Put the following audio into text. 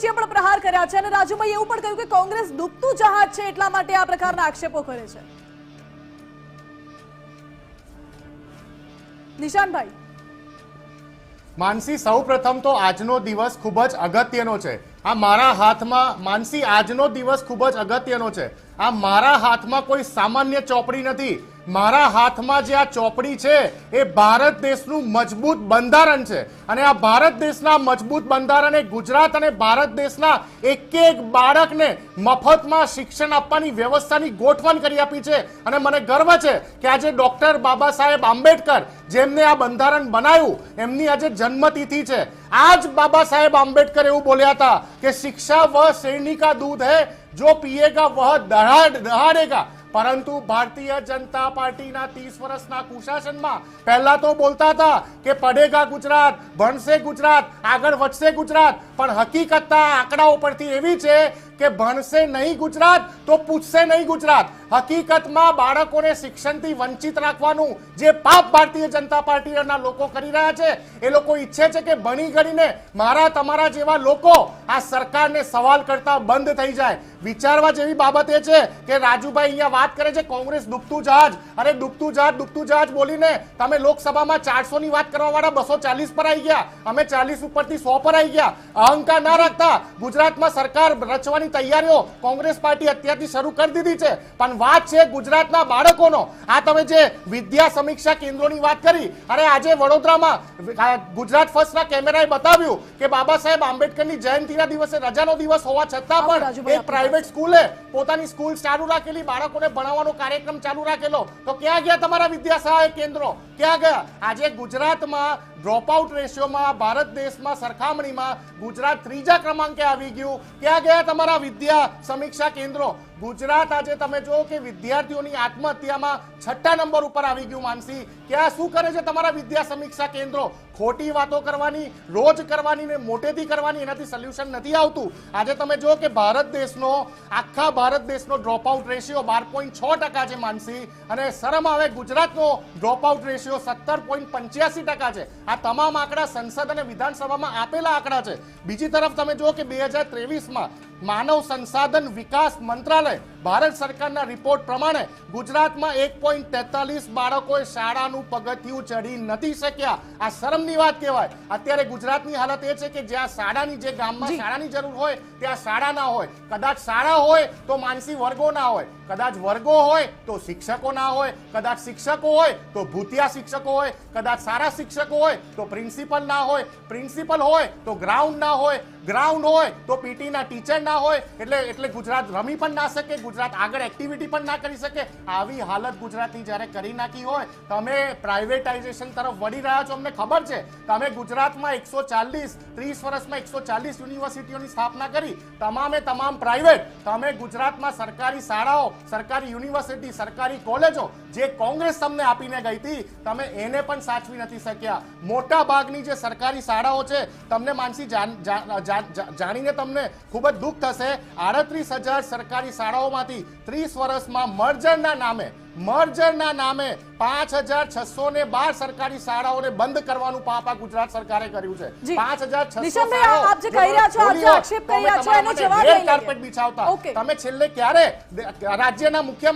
પણ પ્રહાર કર્યા છે અને રાજુભાઈ એવું પણ કહ્યું કે કોંગ્રેસ ડૂબતું જહાજ છે એટલા માટે આ પ્રકારના આક્ષેપો કરે છે. નિશાનભાઈ, માનસી, સૌપ્રથમ તો આજનો દિવસ ખૂબ જ અગત્યનો છે. આ મારા હાથમાં માનસી આજનો દિવસ ખૂબ જ અગત્યનો છે. આ મારા હાથમાં કોઈ સામાન્ય ચોપડી નથી. મારા હાથમાં જે આ ચોપડી છે એ ભારત દેશનું મજબૂત બંધારણ છે અને આ ભારત દેશના મજબૂત બંધારણે ગુજરાત અને ભારત દેશના એક એક બાળકને મફતમાં શિક્ષણ આપવાની વ્યવસ્થાની ગોઠવણ કરી આપી છે. અને મને ગર્વ છે કે આજે ડોક્ટર બાબા સાહેબ આંબેડકર, જેમને આ બંધારણ બનાવ્યું, એમની આજે જન્મતિથિ છે. આજ બાબા સાહેબ આંબેડકર એવું બોલ્યા હતા કે શિક્ષા વહ શેરनी का दूध है, जो पिएगा वह दहाड़ेगा. પરંતુ ભારતીય જનતા પાર્ટીના 30 વર્ષના કુશાસનમાં પહેલા તો બોલતા હતા કે પડેગા ગુજરાત, ભણશે ગુજરાત, આગળ વધશે ગુજરાત, પણ હકીકત આંકડાઓ પરથી એવી છે કે ભણશે નહીં ગુજરાત તો પૂછશે નહીં ગુજરાત. હકીકતમાં બાળકોને શિક્ષણથી વંચિત રાખવાનું જે પાપ ભારતીય જનતા પાર્ટીના લોકો કરી રહ્યા છે, એ લોકો ઈચ્છે છે કે ભણી ગણીને મારા તમારા જેવા લોકો આ સરકારને સવાલ કરતા બંધ થઈ જાય. વિચારવા જેવી બાબત એ છે કે રાજુભાઈ અહીંયા વાત કરે છે કોંગ્રેસ ડૂબતું જહાજ. અરે ડૂબતું જહાજ બોલીને તમે લોકસભામાં 400 ની વાત કરવા વાળા 240 પર આવી ગયા. અમે 40 ઉપરથી 100 પર આવી ગયા. અહંકાર ના રાખતા. ગુજરાતમાં સરકાર રચવાની તૈયારીઓ કોંગ્રેસ પાર્ટી અત્યારથી શરૂ કરી દીધી છે. પણ વાત છે ગુજરાતના બાળકોનો. આ તમે જે વિદ્યા સમીક્ષા કેન્દ્રોની વાત કરી, અરે આજે વડોદરામાં ગુજરાત ફર્સ્ટના કેમેરાએ બતાવ્યું કે બાબા સાહેબ આંબેડકરની જયંતિના દિવસે રજાનો દિવસ હોવા છતાં પણ એક પ્રાઇવેટ સ્કૂલે પોતાની સ્કૂલ ચાલુ રાખેલી, બાળકોને ભણાવવાનો કાર્યક્રમ ચાલુ રાખેલો. તો ક્યાં ગયા તમારા વિદ્યા સહાયક કેન્દ્રો? ક્યાં ગયા? આજે ગુજરાતમાં ડ્રોપ આઉટ રેશિયોમાં ભારત દેશમાં સરખામણીમાં ગુજરાત 3જા ક્રમાંકે આવી ગયું. ક્યાં ગયા તમારા વિદ્યા સમીક્ષા કેન્દ્રો? ગુજરાત આજે તમે જો કે વિદ્યાર્થીઓની આત્મહત્યામાં 6ઠ્ઠા નંબર ઉપર આવી ગયું. માનસી, ક્યાં શું કરે છે તમારા વિદ્યા સમીક્ષા કેન્દ્રો? ખોટી વાતો કરવાની, રોજ કરવાની ને મોટેથી કરવાની, એનાથી સોલ્યુશન નથી આવતું. આજે તમે જો કે આખા ભારત દેશનો ડ્રોપ આઉટ રેશિયો 12.6% છે માનસી, અને શરમ આવે ગુજરાતનો ડ્રોપ આઉટ રેશિયો 17.85% છે. આ તમામ આંકડા સંસદ અને વિધાનસભામાં આપેલા આંકડા છે. બીજી તરફ તમે જો કે 2023માં માનવ સંસાધન વિકાસ મંત્રાલય ભારત સરકારના રિપોર્ટ પ્રમાણે ગુજરાતમાં 1.43 બાળકોએ શાળાનું પગથિયું ચડી નથી શક્યા. આ શરમની વાત કહેવાય. અત્યારે ગુજરાતની હાલત એ છે કે જ્યાં શાળાની, જે ગામમાં શાળાની જરૂર હોય ત્યાં શાળા ના હોય. કદાચ શાળા હોય તો માનસી વર્ગો ના હોય, કદાચ વર્ગો હોય તો શિક્ષકો ના હોય, કદાચ શિક્ષકો હોય તો ભૂતિયા શિક્ષકો હોય, કદાચ સારા શિક્ષકો હોય તો પ્રિન્સિપલ ના હોય, પ્રિન્સિપલ હોય તો ગ્રાઉન્ડ ના હોય, ગ્રાઉન્ડ હોય તો પીટી ના ટીચર ના હોય. એટલે ગુજરાત રમી પણ ના શકે, ગુજરાત આગળ એક્ટિવિટી પણ ના કરી શકે. આવી હાલત ગુજરાતની જ્યારે કરી નાખી હોય, તમે પ્રાઇવેટાઇઝેશન તરફ વળી રહ્યા છો. અમને ખબર છે તમે ગુજરાતમાં 30 વર્ષમાં 140 યુનિવર્સિટીઓની સ્થાપના કરી, તમામે તમામ પ્રાઇવેટ. તમે ગુજરાતમાં સરકારી શાળાઓ, સરકારી યુનિવર્સિટી, સરકારી કોલેજો જે કોંગ્રેસ તમને આપીને ગઈ હતી, તમે એને પણ સાચવી નથી શક્યા. મોટા ભાગની જે સરકારી શાળાઓ છે, તમને માનસી જાણીને તમને ખૂબ જ દુઃખ થશે, 38,000 સરકારી શાળાઓમાંથી 30 વર્ષમાં મર્જરના નામે 5,612 સરકારી શાળાઓને બંધ કરવાનું પાપ આ ગુજરાત સરકારે કર્યું છે. 5,600 કાર્પેટ બિછાવતા તમે છેલ્લે ક્યારે રાજ્યના મુખ્યમંત્રી